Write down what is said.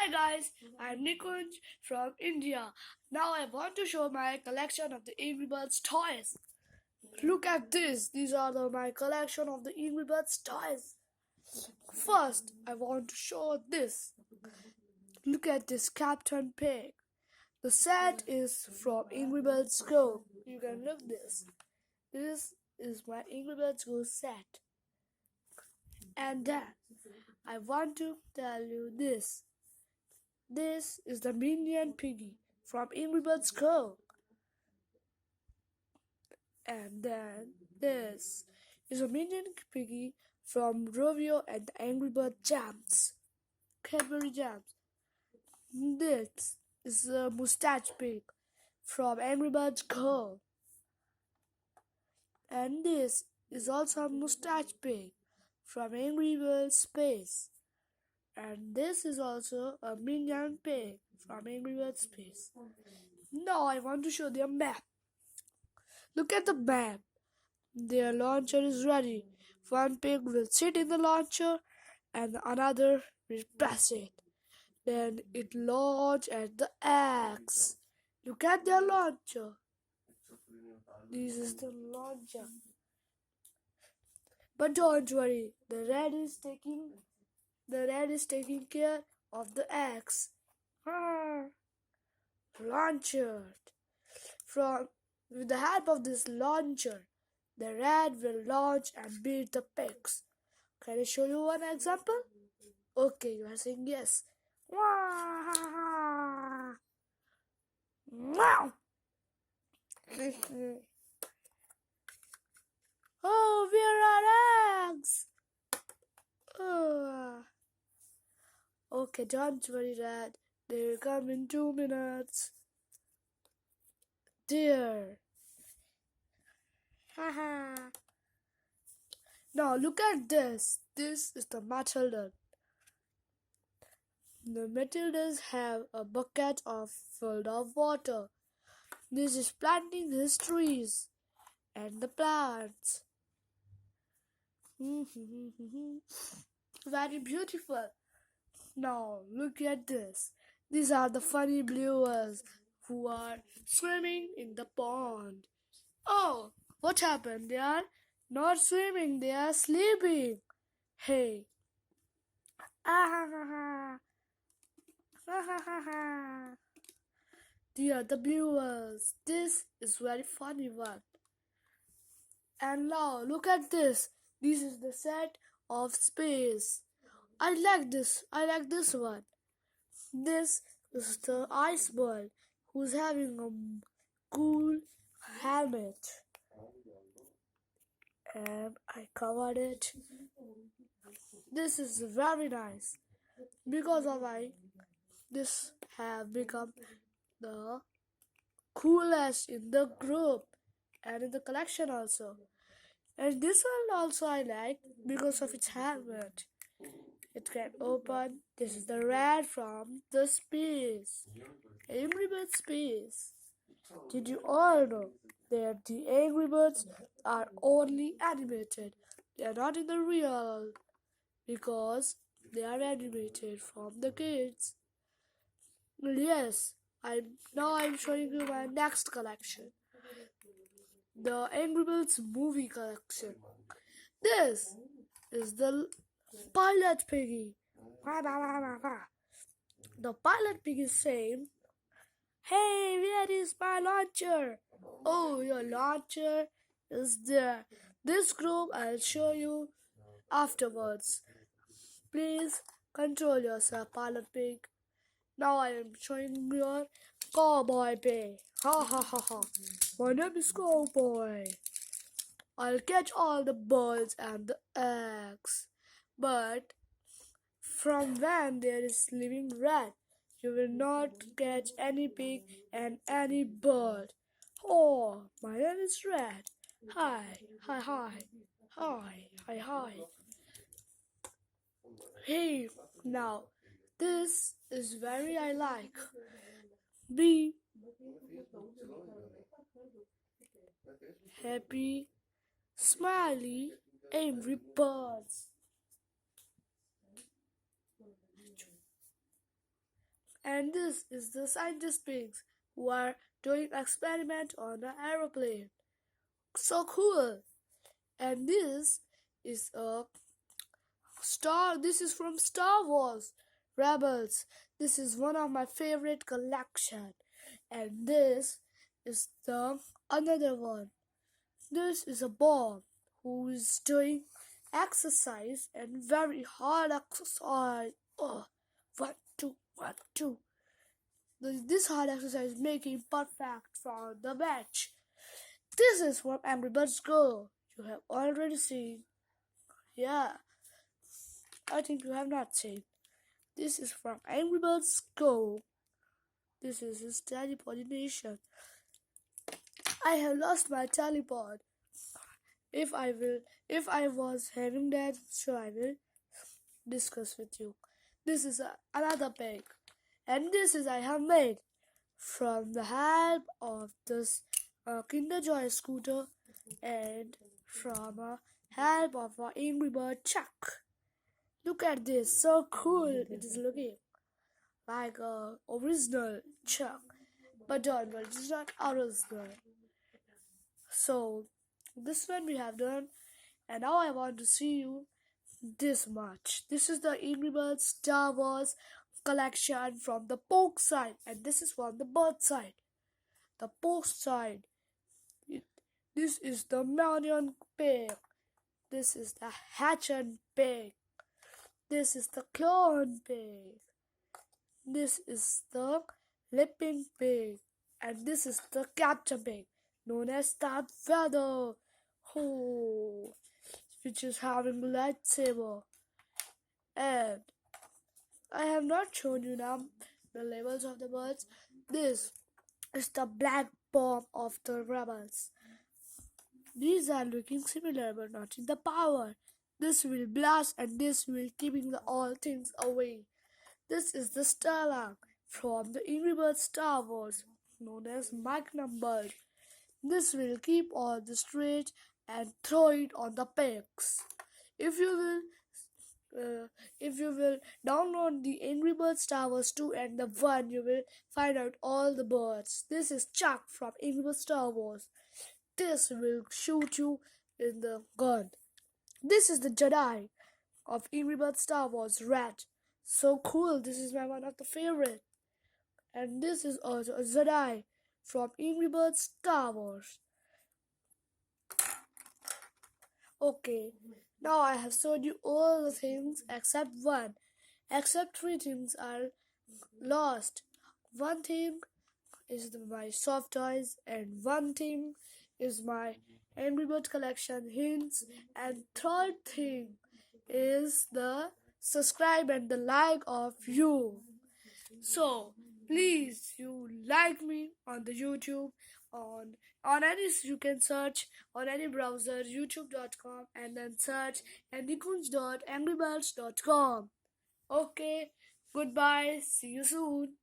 Hi guys, I'm Nikunj from India. Now I want to show my collection of the Angry Birds toys. Look at this. These are my collection of the Angry Birds toys. First, I want to show this. Look at this Captain Pig. The set is from Angry Birds Go. You can look this. This is my Angry Birds Go set. And then I want to tell you this. This is the Minion Piggy from Angry Birds Go. And then this is a Minion Piggy from Rovio and the Angry Bird Jams. Cadbury Jams. This is a Mustache Pig from Angry Birds Go. And this is also a Mustache Pig from Angry Birds Space. And this is also a Minion Pig from Angry Birds Space. Now I want to show their map. Look at the map. Their launcher is ready. One pig will sit in the launcher and another will press it. Then it launch at the eggs. Look at their launcher. This is the launcher. But don't worry, the red is taking care of the eggs. Launcher. With the help of this launcher, the red will launch and beat the pigs. Can I show you one example? Okay, you are saying yes. Wow! Oh, where are eggs? Oh. Okay, don't worry, Red. They'll come in 2 minutes. Dear. Haha. Now look at this. This is the Matilda. The Matildas have a bucket full of water. This is planting his trees and the plants. Very beautiful. Now look at this. These are the funny bluers who are swimming in the pond. Oh, what happened? They are not swimming, they are sleeping. Hey. They are the bluers. This is very funny one. And now look at this. This is the set of space. I like this one. This is the iceberg who's having a cool helmet. And I covered it. This is very nice. Because of this have become the coolest in the group and in the collection also. And this one also I like because of its helmet. It can open. This is the red from the space. Angry Birds Space. Did you all know that the Angry Birds are only animated? They are not in the real because they are animated from the kids. Yes, I'm showing you my next collection. The Angry Birds movie collection. This is the Pilot Piggy. The Pilot Piggy is saying, "Hey, where is my launcher? Oh, your launcher is there. This group I'll show you afterwards. Please control yourself, Pilot Pig." Now I am showing your Cowboy Pig. Ha ha ha ha. My name is Cowboy. I'll catch all the birds and the eggs. But from when there is living red, you will not catch any pig and any bird. Oh, my name is Red. Hi, hi, hi, hi, hi, hi. Hey, now this is very I like. Be happy, smiley, angry birds. And this is the scientist pigs who are doing experiment on an aeroplane. So cool! And this is a this is from Star Wars Rebels. This is one of my favorite collection. And this is the another one. This is a bomb who is doing exercise and very hard exercise. Oh, one, two, one, two. This hard exercise making perfect for the match. This is from Angry Birds Go. You have already seen. Yeah, I think you have not seen. This is from Angry Birds Go. This is his teleportation. I have lost my teleport. If I was having that, so I will discuss with you. This is another pig, and this is I have made from the help of this Kinder Joy scooter and from help of our Angry Bird Chuck. Look at this, so cool it is looking like a original Chuck, but don't worry, it's not original. So this one we have done, and now I want to see you this much. This is the Angry Birds Star Wars collection from the poke side, and this is from the bird side. The poke side. This is the Marion pig. This is the Hatchet pig. This is the clone pig. This is the Lipping pig. And this is the Captain pig, known as Darth Vader, which is having a lightsaber. And I have not shown you now the levels of the birds. This is the black bomb of the rebels. These are looking similar but not in the power. This will blast and this will keeping the all things away. This is the Starlark from the Angry Birds Star Wars, known as Magnum Bird. This will keep all the straight and throw it on the pigs. If you will download the Angry Birds Star Wars 2 and the 1, you will find out all the birds. This is Chuck from Angry Birds Star Wars. This will shoot you in the gun. This is the Jedi of Angry Birds Star Wars Red. So cool, this is my one of the favorite. And this is also a Jedi from Angry Birds Star Wars. Okay, now I have showed you all the things except one. Except three things are lost. One thing is my soft toys, and one thing is my Angry Bird collection hints, and third thing is the subscribe and the like of you. So please, you like me on the YouTube, on any, you can search on any browser youtube.com and then search and nikunj.angrybirds.com. Okay, goodbye, see you soon.